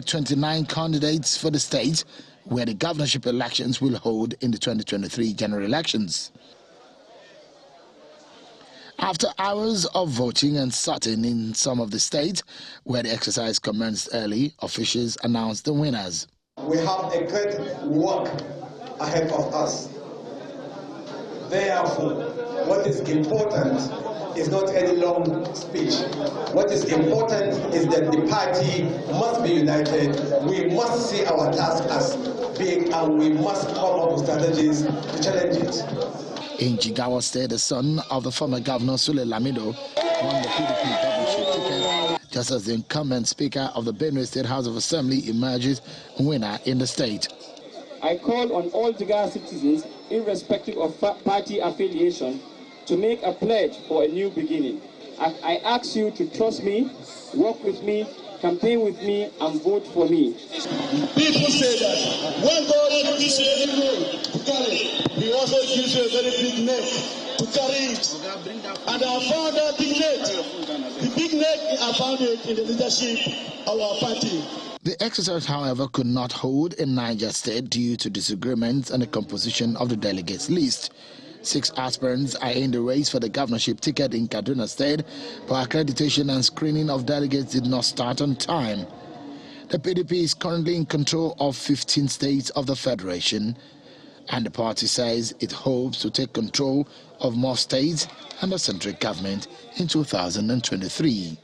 29 candidates for the state, where the governorship elections will hold in the 2023 general elections. After hours of voting and sorting in some of the states where the exercise commenced early, officials announced the winners. We have a great work ahead of us. Therefore, what is important is not any long speech. What is important is that the party must be united. We must see our task as big, and we must come up with strategies to challenge it. In Jigawa State, the son of the former governor Sule Lamido won the PDP governorship ticket, just as the incumbent Speaker of the Benue State House of Assembly emerges winner in the state. I call on all Jigawa citizens, irrespective of party affiliation, to make a pledge for a new beginning. I ask you to trust me, work with me, campaign with me, and vote for me. People say that when God gives you a big road to carry, He also gives you a very big neck to carry it. And I found that big neck. The big neck, I found it in the leadership of our party. The exercise, however, could not hold in Niger State due to disagreements on the composition of the delegates list. 6 aspirants are in the race for the governorship ticket in Kaduna State, but accreditation and screening of delegates did not start on time. The PDP is currently in control of 15 states of the federation, and the party says it hopes to take control of more states and the central government in 2023.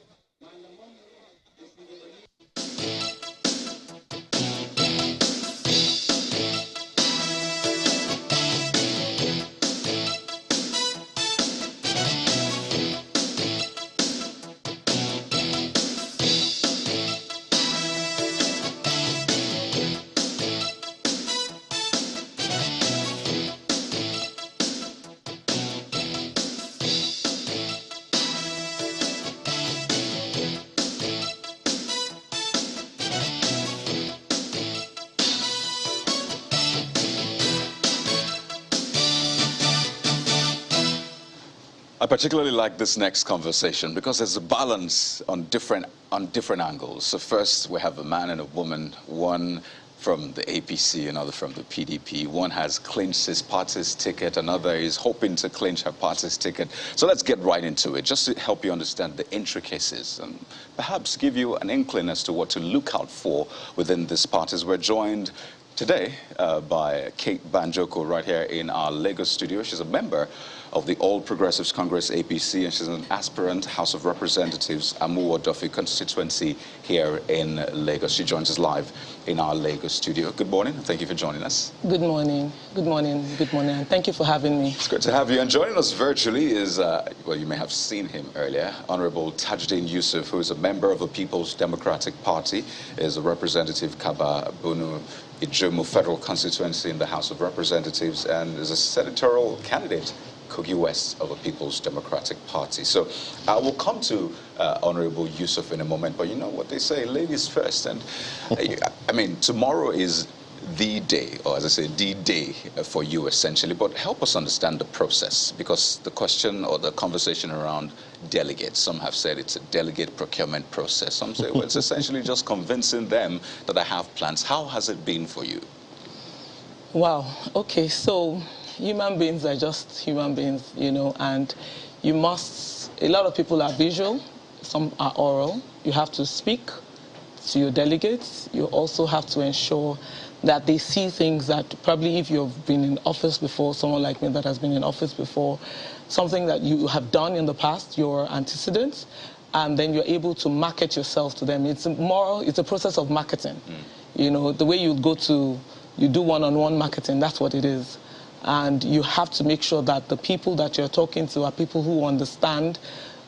I particularly like this next conversation because there's a balance on different angles. So first we have a man and a woman, one from the APC, another from the PDP. One has clinched his party's ticket, another is hoping to clinch her party's ticket. So let's get right into it, just to help you understand the intricacies and perhaps give you an inkling as to what to look out for within these parties. We're joined today by Kate Banjoko right here in our Lagos studio. She's a member of the All Progressives Congress APC, and she's an aspirant House of Representatives Amuwo-Dofi constituency here in Lagos. She joins us live in our Lagos studio. Good morning, and thank you for joining us. Good morning, good morning, good morning, and thank you for having me. It's good to have you, and joining us virtually is, well, you may have seen him earlier, Honorable Tajuddin Yusuf, who is a member of the People's Democratic Party, is a representative Kaba Bunu Ijumu Federal Constituency in the House of Representatives, and is a senatorial candidate Kogi West of the People's Democratic Party. So I will come to Honorable Yusuf in a moment, but you know what they say, ladies first. And I mean, tomorrow is the day, or as I say, the day for you essentially, but help us understand the process, because the question or the conversation around delegates, some have said it's a delegate procurement process. Some say, well, it's essentially just convincing them that I have plans. How has it been for you? Wow, okay, so human beings are just human beings, you know, and you must, a lot of people are visual, some are oral. You have to speak to your delegates. You also have to ensure that they see things that probably if you've been in office before, someone like me that has been in office before, something that you have done in the past, your antecedents, and then you're able to market yourself to them. It's a process of marketing. You know, the way you do one-on-one marketing, that's what it is. And you have to make sure that the people that you're talking to are people who understand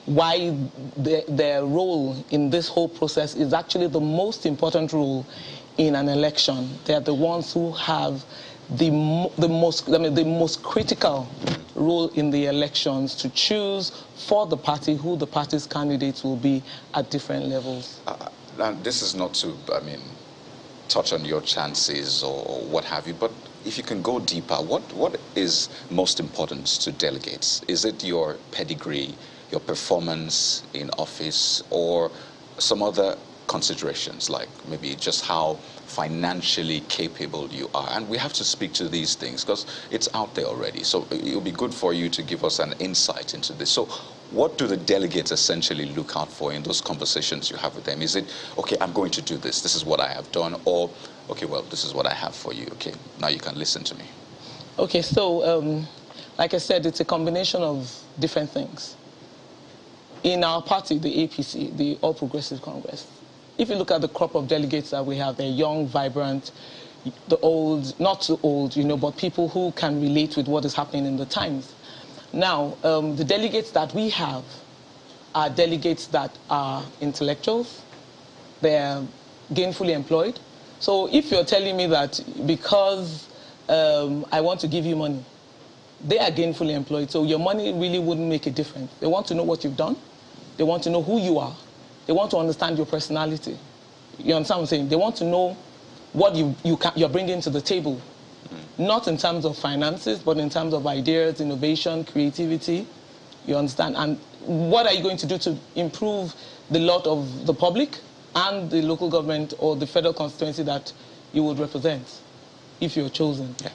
why their role in this whole process is actually the most important role in an election. They're the ones who have the most critical role in the elections to choose for the party who the party's candidates will be at different levels. And this is not to, I mean, touch on your chances or what have you, but if you can go deeper, what is most important to delegates? Is it your pedigree, your performance in office, or some other considerations, like maybe just how financially capable you are. And we have to speak to these things because it's out there already. So it'll be good for you to give us an insight into this. So what do the delegates essentially look out for in those conversations you have with them? Is it, okay, I'm going to do this. This is what I have done. Or, okay, well, this is what I have for you. Okay, now you can listen to me. Okay, so like I said, it's a combination of different things. In our party, the APC, the All Progressive Congress, if you look at the crop of delegates that we have, they're young, vibrant, the old, not too old, you know, but people who can relate with what is happening in the times. Now, the delegates that we have are delegates that are intellectuals, they're gainfully employed. So if you're telling me that because I want to give you money, they are gainfully employed, so your money really wouldn't make a difference. They want to know what you've done. They want to know who you are. They want to understand your personality. You understand what I'm saying? They want to know what you're bringing to the table. Not in terms of finances, but in terms of ideas, innovation, creativity. You understand? And what are you going to do to improve the lot of the public and the local government or the federal constituency that you would represent if you're chosen? Yeah.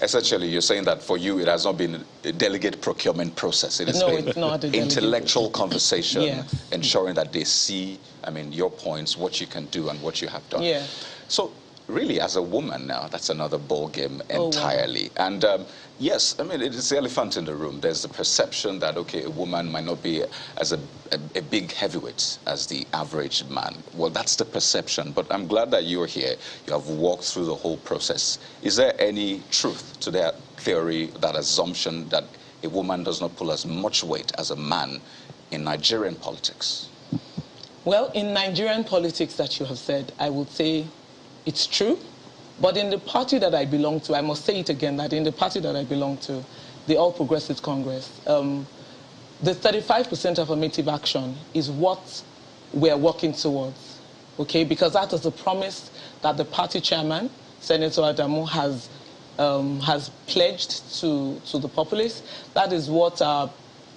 Essentially, you're saying that for you, it has not been a delegate procurement process. It has been it's not a intellectual conversation, yes. Ensuring that they see, I mean, your points, what you can do and what you have done. Yeah. So really, as a woman now, that's another ball game entirely. Oh, wow. And yes, I mean, it is the elephant in the room. There's the perception that, okay, a woman might not be as a big heavyweight as the average man. Well, that's the perception. But I'm glad that you're here. You have walked through the whole process. Is there any truth to that theory, that assumption that a woman does not pull as much weight as a man in Nigerian politics? Well, in Nigerian politics that you have said, I would say it's true. But in the party that I belong to, I must say it again, that in the party that I belong to, the All Progressive Congress, the 35% affirmative action is what we're working towards, okay? Because that is the promise that the party chairman, Senator Adamu, has pledged to the populace. That is what our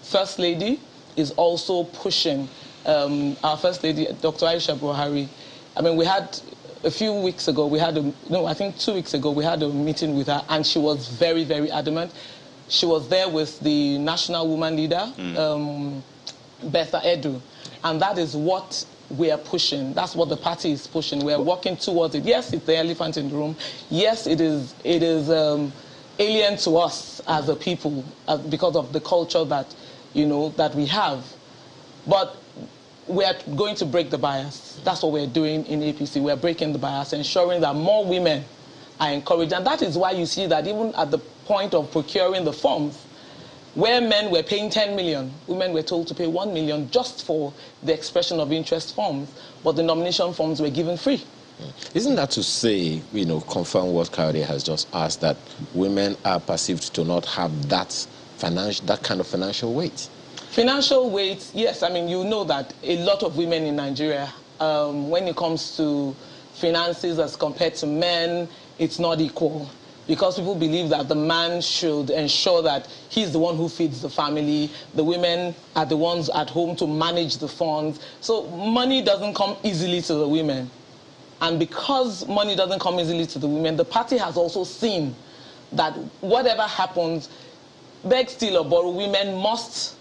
First Lady is also pushing. Our First Lady, Dr. Aisha Buhari, I mean, we had a few weeks ago, I think 2 weeks ago, we had a meeting with her, and she was very, very adamant. She was there with the national woman leader, Betha Edu, and that is what we are pushing. That's what the party is pushing. We are working towards it. Yes, it's the elephant in the room. Yes, it is alien to us as a people because of the culture that, you know, that we have. But we are going to break the bias. That's what we're doing in APC. We're breaking the bias, ensuring that more women are encouraged. And that is why you see that even at the point of procuring the forms, where men were paying 10 million, women were told to pay 1 million just for the expression of interest forms, but the nomination forms were given free. Isn't that to say, you know, confirm what Kayode has just asked, that women are perceived to not have that kind of financial weight? Financial weight, yes. I mean, you know that a lot of women in Nigeria, when it comes to finances as compared to men, it's not equal. Because people believe that the man should ensure that he's the one who feeds the family, the women are the ones at home to manage the funds. So money doesn't come easily to the women. And because money doesn't come easily to the women, the party has also seen that whatever happens, beg, steal or borrow, women must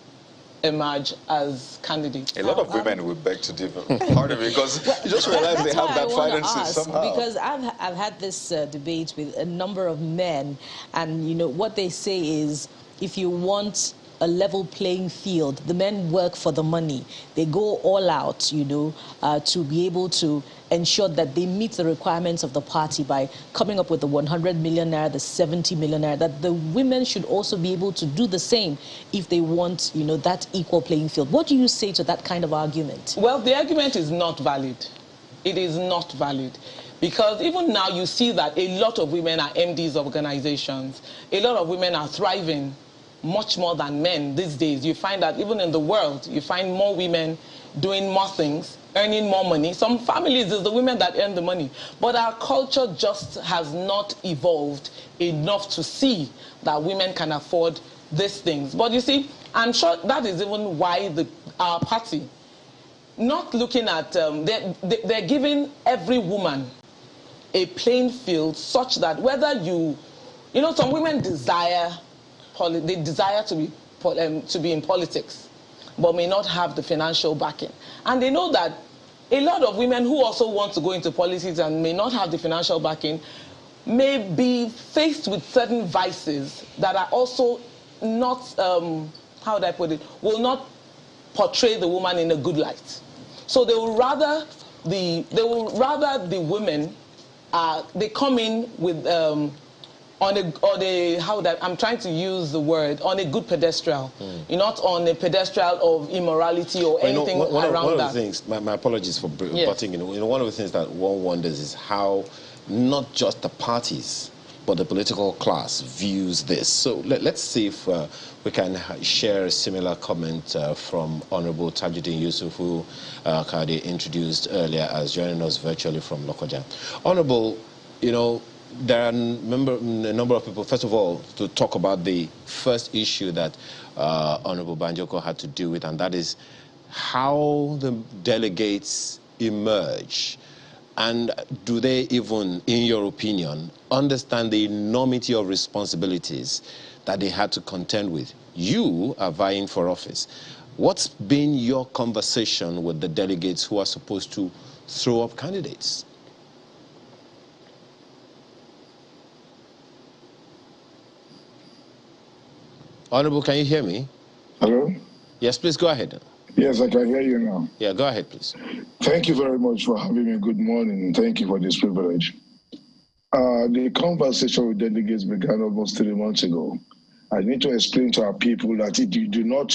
emerge as candidates. A lot of women will beg to differ, pardon me, because you just realize they have that financing somehow. Because I've had this debate with a number of men, and you know what they say is, if you want a level playing field, the men work for the money. They go all out, you know, to be able to ensure that they meet the requirements of the party by coming up with the 100 million naira, the 70 million naira, that the women should also be able to do the same if they want, you know, that equal playing field. What do you say to that kind of argument? Well, the argument is not valid. It is not valid. Because even now you see that a lot of women are MDs of organizations. A lot of women are thriving much more than men these days. You find that even in the world, you find more women doing more things, earning more money. Some families, it's the women that earn the money. But our culture just has not evolved enough to see that women can afford these things. But you see, I'm sure that is even why our party, not looking at, they're giving every woman a playing field such that whether you know, some women desire, they desire to be in politics, but may not have the financial backing. And they know that a lot of women who also want to go into politics and may not have the financial backing may be faced with certain vices that are also not, how would I put it, will not portray the woman in a good light. So they will rather the women, they come in with I'm trying to use the word, on a good pedestal, not on a pedestal of immorality or anything around that. One of the things, my apologies for butting in, one of the things that one wonders is how not just the parties, but the political class views this. So let's see if we can share a similar comment from Honorable Tajuddin Yusuf, who Kade introduced earlier as joining us virtually from Lokoja. Honorable, you know, there are a number of people, first of all, to talk about the first issue that Honorable Banjoko had to deal with, and that is how the delegates emerge. And do they even, in your opinion, understand the enormity of responsibilities that they had to contend with? You are vying for office. What's been your conversation with the delegates who are supposed to throw up candidates? Honorable, can you hear me? Hello? Yes, please go ahead. Yes, I can hear you now. Yeah, go ahead, please. Thank you very much for having me. Good morning, and thank you for this privilege. The conversation with delegates began almost 3 months ago. I need to explain to our people that you do not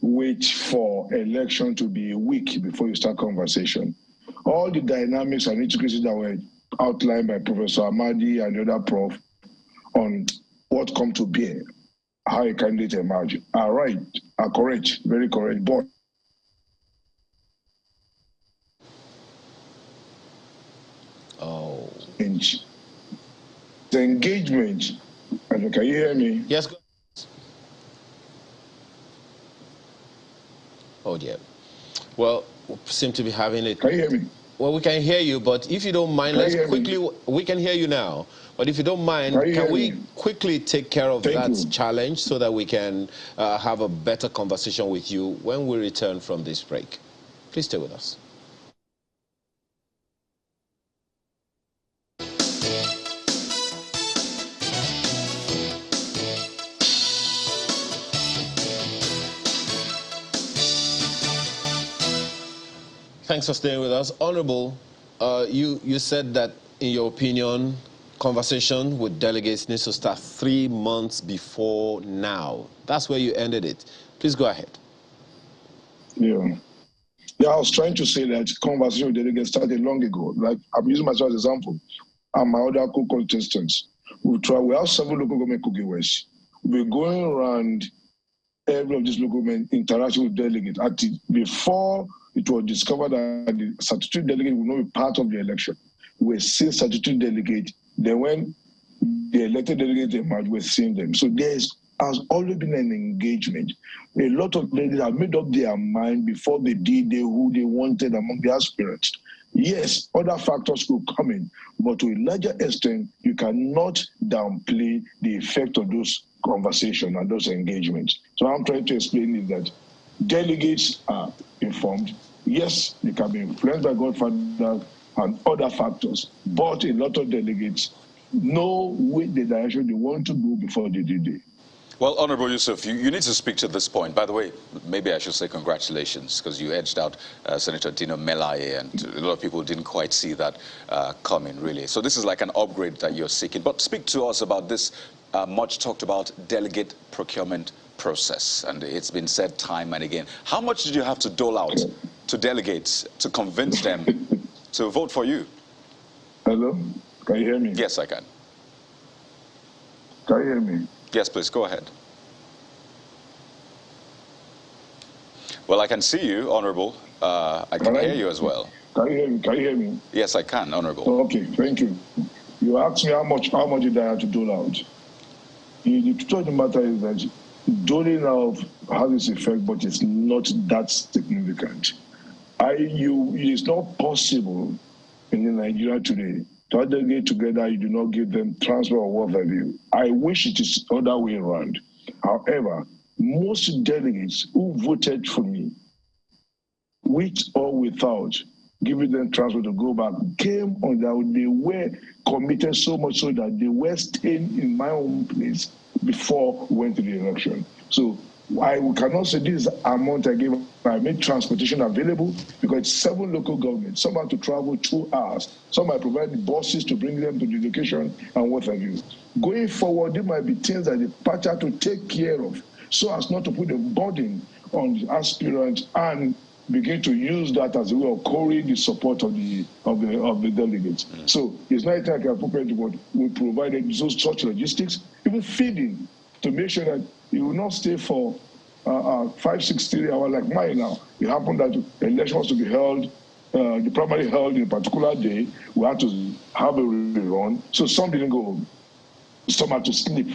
wait for election to be a week before you start conversation. All the dynamics and intricacies that were outlined by Professor Amadi and the other prof on what come to bear, how a candidate emerge, are right, are correct, very correct, but the engagement, can you hear me? Yes. Oh dear. Well, we seem to be having it. Can you hear me? Well, we can hear you, but if you don't mind, let's quickly, we can hear you now. But if you don't mind, can we quickly take care of that challenge so that we can have a better conversation with you when we return from this break? Please stay with us. Thanks for staying with us. Honorable, you said that, in your opinion, conversation with delegates needs to start 3 months before now. That's where you ended it. Please go ahead. Yeah, I was trying to say that conversation with delegates started long ago. Like, I'm using myself as an example. And my other co-contestants. We have several local government cookie ways. We're going around every of these local government interaction with delegates. Before it was discovered that the statutory delegate would not be part of the election, we're seeing statutory delegate. Then when the elected delegate emerged, we're seeing them. So has always been an engagement. A lot of delegates have made up their mind before they did who they wanted among the aspirants. Yes, other factors could come in, but to a larger extent, you cannot downplay the effect of those conversations and those engagements. So I'm trying to explain is that delegates are informed. Yes, they can be influenced by Godfather and other factors, but a lot of delegates know which the direction they want to go before they do it. Well, Honorable Yusuf, you need to speak to this point. By the way, maybe I should say congratulations, because you edged out Senator Dino Melaye, and a lot of people didn't quite see that coming, really. So this is like an upgrade that you're seeking. But speak to us about this much talked about delegate procurement process. And it's been said time and again. How much did you have to dole out to delegates to convince them to vote for you? Hello? Can you hear me? Yes, I can. Can you hear me? Yes, please, go ahead. Well, I can see you, Honorable. I can hear you as well. Can you hear me? Can you hear me? Yes, I can, Honorable. Oh, okay, thank you. You asked me how much did I have to dole out? The truth of the matter is that doling out has its effect, but it's not that significant. It's not possible in Nigeria today to aggregate together. You do not give them transfer or what have you. I wish it is the other way around. However, most delegates who voted for me, with or without giving them transfer to go back, came on that they were committed so much so that they were staying in my own place before we went to the election. So I cannot say this amount I gave. I made transportation available because it's 7 local governments. Some have to travel 2 hours. Some might provide buses to bring them to the location and what have you. Going forward, there might be things that the party have to take care of so as not to put a burden on the aspirant and begin to use that as a way of coring the support of the delegates. So it's not like appropriate, but we provided such logistics, even feeding, to make sure that you will not stay for 5, 6, 3 hours like mine now. It happened that the election was to be held, the primary held in a particular day. We had to have a rerun, so some didn't go home. Some had to sleep.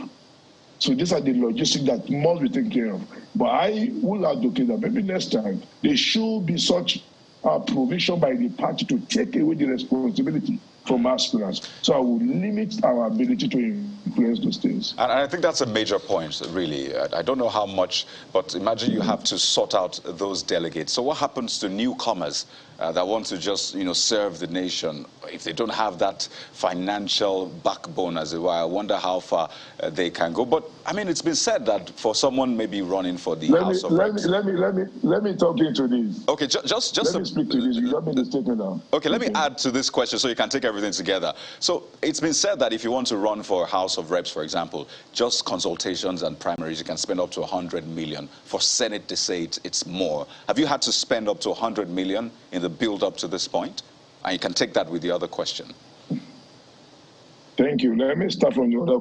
So these are the logistics that must be taken care of. But I will advocate that maybe next time there should be such a provision by the party to take away the responsibility from aspirants. So I will limit our ability to influence those things. And I think that's a major point, really. I don't know how much, but imagine you have to sort out those delegates. So what happens to newcomers that want to just, serve the nation? If they don't have that financial backbone, as it were, I wonder how far they can go. But, I mean, it's been said that for someone maybe running for the House of Reps... Let me talk into this. Okay, just let me speak to this. You got me the statement now. Okay, let me add to this question so you can take everything together. So it's been said that if you want to run for House of Reps, for example, just consultations and primaries, you can spend up to 100 million. For Senate, they say it's more. Have you had to spend up to 100 million in the build up to this point? And you can take that with the other question. Thank you. Let me start from the other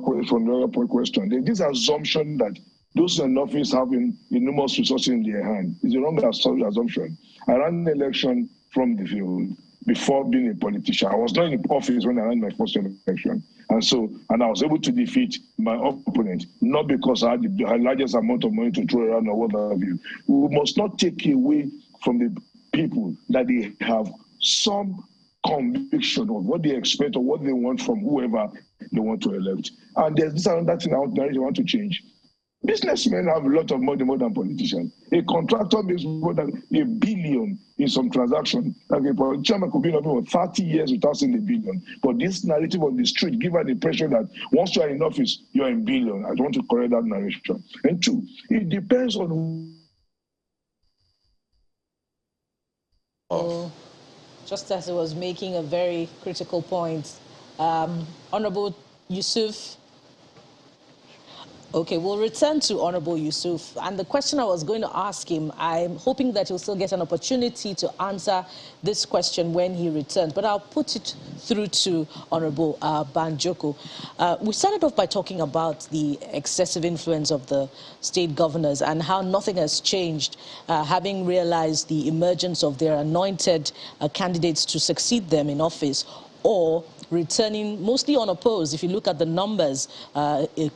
question. There's this assumption that those in office have enormous resources in their hand. It's a wrong assumption. I ran an election from the field before being a politician. I was not in office when I ran my first election. And I was able to defeat my opponent, not because I had the largest amount of money to throw around or what have you. We must not take away from the people that they have some conviction of what they expect or what they want from whoever they want to elect. And there's this another thing I want to change. Businessmen have a lot of money more than politicians. A contractor makes more than $1 billion in some transaction. Like a politician could be in office for 30 years without seeing $1 billion. But this narrative on the street gives an impression that once you are in office, you are in billion. I want to correct that narration. And 2, it depends on just as it was making a very critical point, Honorable Yusuf. Okay, we'll return to Honorable Yusuf. And the question I was going to ask him, I'm hoping that he'll still get an opportunity to answer this question when he returns. But I'll put it through to Honorable Banjoko. We started off by talking about the excessive influence of the state governors and how nothing has changed, having realized the emergence of their anointed candidates to succeed them in office, or returning mostly unopposed. If you look at the numbers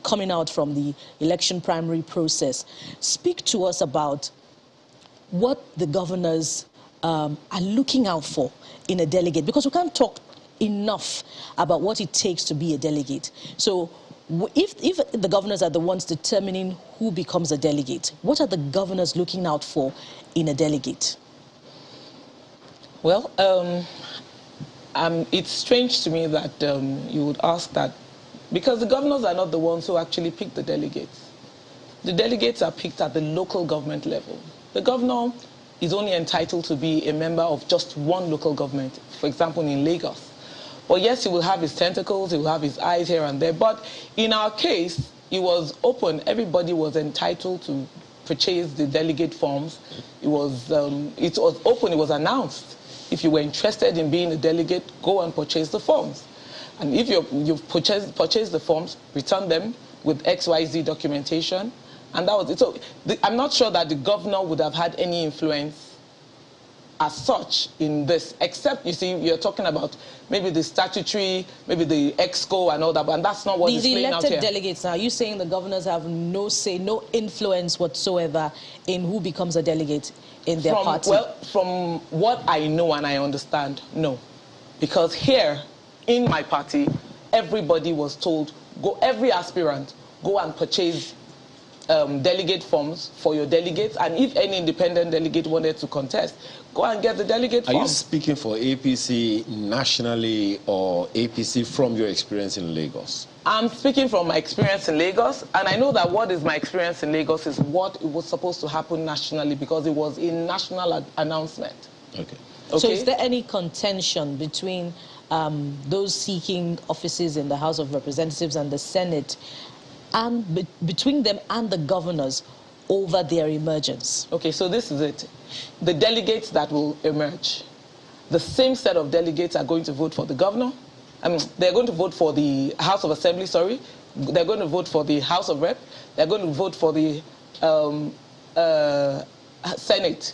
coming out from the election primary process, speak to us about what the governors are looking out for in a delegate, because we can't talk enough about what it takes to be a delegate. So if the governors are the ones determining who becomes a delegate, what are the governors looking out for in a delegate? Well, it's strange to me that you would ask that, because the governors are not the ones who actually pick the delegates. The delegates are picked at the local government level. The governor is only entitled to be a member of just one local government, for example, in Lagos. But yes, he will have his tentacles, he will have his eyes here and there. But in our case, it was open. Everybody was entitled to purchase the delegate forms. It was open, it was announced. If you were interested in being a delegate, go and purchase the forms. And if you've purchased the forms, return them with XYZ documentation. And that was it. So I'm not sure that the governor would have had any influence as such in this, except, you see, you're talking about maybe the statutory, maybe the EXCO and all that, and that's not what is playing out here. The elected delegates, now, are you saying the governors have no say, no influence whatsoever in who becomes a delegate in their party? Well, from what I know and I understand, no. Because here, in my party, everybody was told, every aspirant, go and purchase delegate forms for your delegates, and if any independent delegate wanted to contest, go and get the delegate form. Are you speaking for APC nationally or APC from your experience in Lagos? I'm speaking from my experience in Lagos, and I know that what is my experience in Lagos is what it was supposed to happen nationally, because it was a national announcement. Okay. So is there any contention between those seeking offices in the House of Representatives and the Senate, and between them and the governors over their emergence? Okay, so this is it. The delegates that will emerge, the same set of delegates are going to vote for the governor. They're going to vote for the House of Assembly, sorry. They're going to vote for the House of Rep. They're going to vote for the Senate.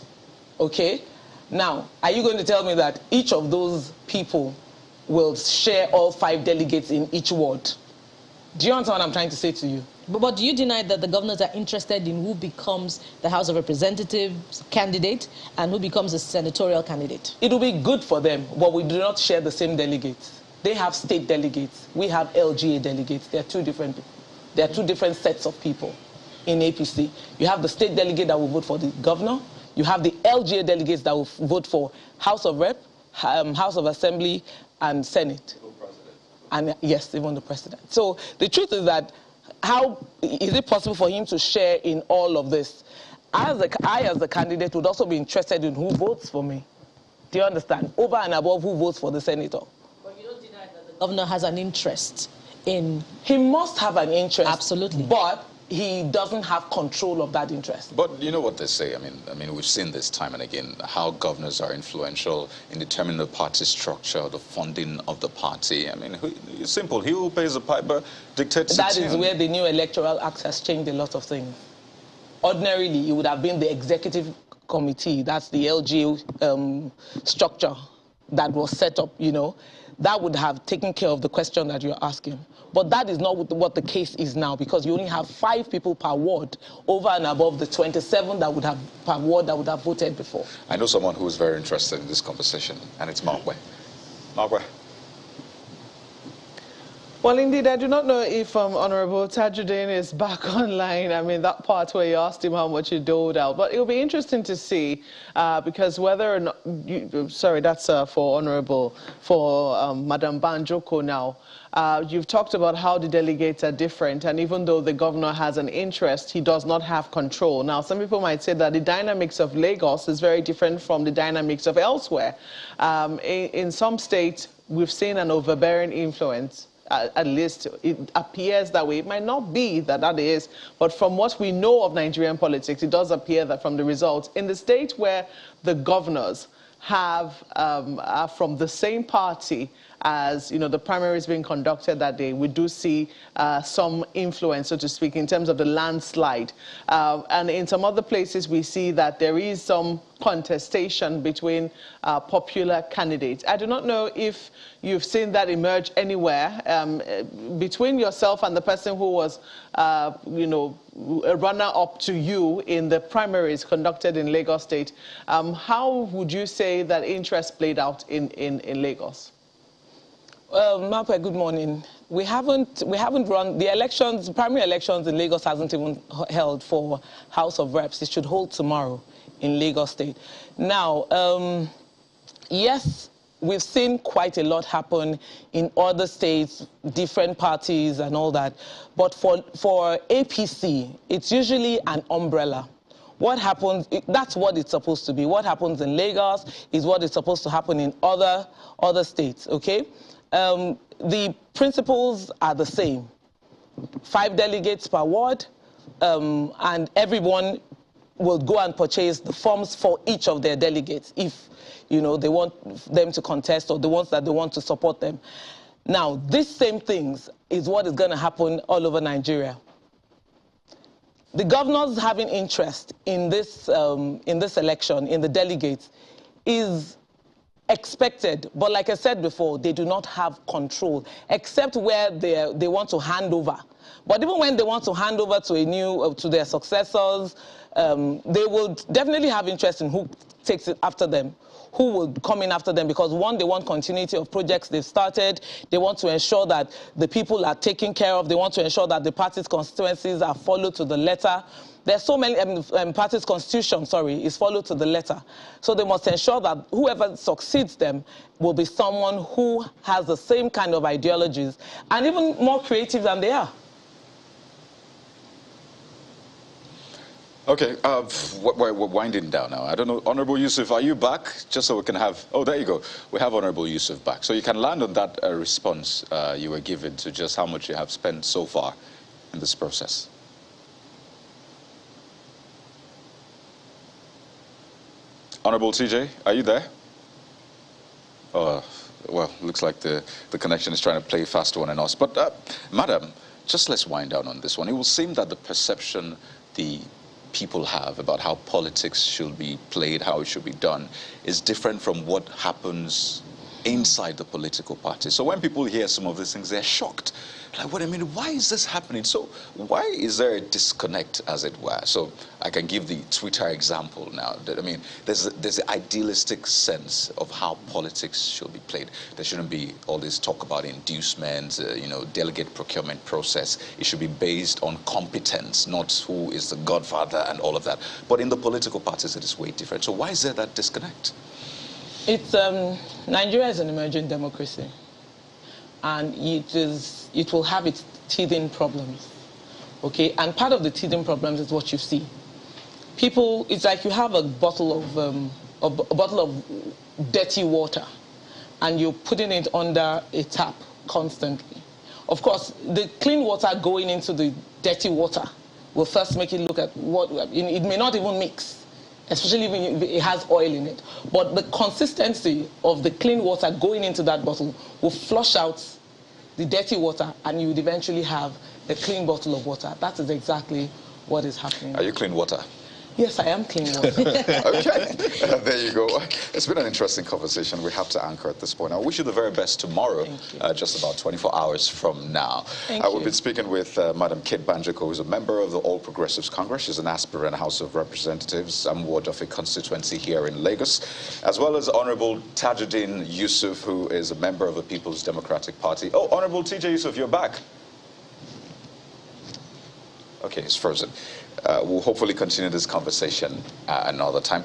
Okay? Now, are you going to tell me that each of those people will share all 5 delegates in each ward? Do you understand what I'm trying to say to you? But do you deny that the governors are interested in who becomes the House of Representatives candidate and who becomes a senatorial candidate? It will be good for them, but we do not share the same delegates. They have state delegates. We have LGA delegates. They are two different people. There are 2 different sets of people in APC. You have the state delegate that will vote for the governor. You have the LGA delegates that will vote for House of Rep, House of Assembly, and Senate. And yes, even the president. So the truth is that, how is it possible for him to share in all of this? I, as the candidate, would also be interested in who votes for me. Do you understand? Over and above who votes for the senator. But you don't deny that the governor has an interest in... He must have an interest. Absolutely. But he doesn't have control of that interest. But you know what they say, I mean, we've seen this time and again, how governors are influential in determining the party structure, the funding of the party. I mean, it's simple. He who pays the piper dictates the tune. That is where the new electoral act has changed a lot of things. Ordinarily, it would have been the executive committee, that's the LGA structure that was set up, you know, that would have taken care of the question that you're asking. But that is not what the case is now, because you only have 5 people per ward over and above the 27 that would have per ward that would have voted before. I know someone who is very interested in this conversation, and it's Markwe. Markwe. Well, indeed, I do not know if Honorable Tajuddin is back online. I mean, that part where you asked him how much he doled out. But it will be interesting to see, because whether or not... sorry, that's for Madam Banjoko now. You've talked about how the delegates are different, and even though the governor has an interest, he does not have control. Now, some people might say that the dynamics of Lagos is very different from the dynamics of elsewhere. In some states, we've seen an overbearing influence. At least it appears that way. It might not be that is, but from what we know of Nigerian politics, it does appear that from the results, in the state where the governors are from the same party as, you know, the primaries being conducted that day, we do see some influence, so to speak, in terms of the landslide. And in some other places, we see that there is some contestation between popular candidates. I do not know if you've seen that emerge anywhere between yourself and the person who was, you know, a runner-up to you in the primaries conducted in Lagos State. How would you say that interest played out in Lagos? Mapwe, good morning. We haven't run the elections. Primary elections in Lagos hasn't even held for House of Reps. It should hold tomorrow in Lagos State. Now, yes, we've seen quite a lot happen in other states, different parties and all that. But for APC, it's usually an umbrella. What happens, that's what it's supposed to be. What happens in Lagos is what is supposed to happen in other states, okay? The principles are the same. 5 delegates per ward, and everyone will go and purchase the forms for each of their delegates if, you know, they want them to contest or the ones that they want to support them. Now, these same things is what is going to happen all over Nigeria. The governors having interest in this election, in the delegates, is expected, but like I said before, they do not have control, except where they want to hand over. But even when they want to hand over to to their successors, they will definitely have interest in who takes it after them, who will come in after them, because one, they want continuity of projects they've started. They want to ensure that the people are taken care of. They want to ensure that the party's constituencies are followed to the letter. There's so many, party's constitution, is followed to the letter. So they must ensure that whoever succeeds them will be someone who has the same kind of ideologies and even more creative than they are. Okay, we're winding down now. I don't know, Honorable Yusuf, are you back? Just so we can have, oh, there you go. We have Honorable Yusuf back. So you can land on that response you were given to just how much you have spent so far in this process. Honorable TJ, are you there? Well, looks like the connection is trying to play fast one and us. But, Madam, just let's wind down on this one. It will seem that the perception the people have about how politics should be played, how it should be done, is different from what happens inside the political party. So when people hear some of these things, they're shocked. Like, what I mean, why is this happening? So why is there a disconnect, as it were? So I can give the Twitter example now. I mean, there's an idealistic sense of how politics should be played. There shouldn't be all this talk about inducements, delegate procurement process. It should be based on competence, not who is the godfather and all of that. But in the political parties, it is way different. So why is there that disconnect? It's Nigeria is an emerging democracy, and it will have its teething problems, okay? And part of the teething problems is what you see. People, it's like you have a bottle of dirty water, and you're putting it under a tap constantly. Of course, the clean water going into the dirty water will first make it look at what it may not even mix, especially when it has oil in it. But the consistency of the clean water going into that bottle will flush out the dirty water, and you would eventually have a clean bottle of water. That is exactly what is happening. Are you clean water? Yes, I am clean water. Okay, there you go. It's been an interesting conversation. We have to anchor at this point. I wish you the very best tomorrow, just about 24 hours from now. We've been speaking with Madam Kate Banjiko, who is a member of the All Progressives Congress. She's an aspirant House of Representatives and ward of a constituency here in Lagos, as well as Honorable Tajuddin Yusuf, who is a member of the People's Democratic Party. Oh, Honorable TJ Yusuf, you're back. Okay, it's frozen. We'll hopefully continue this conversation another time.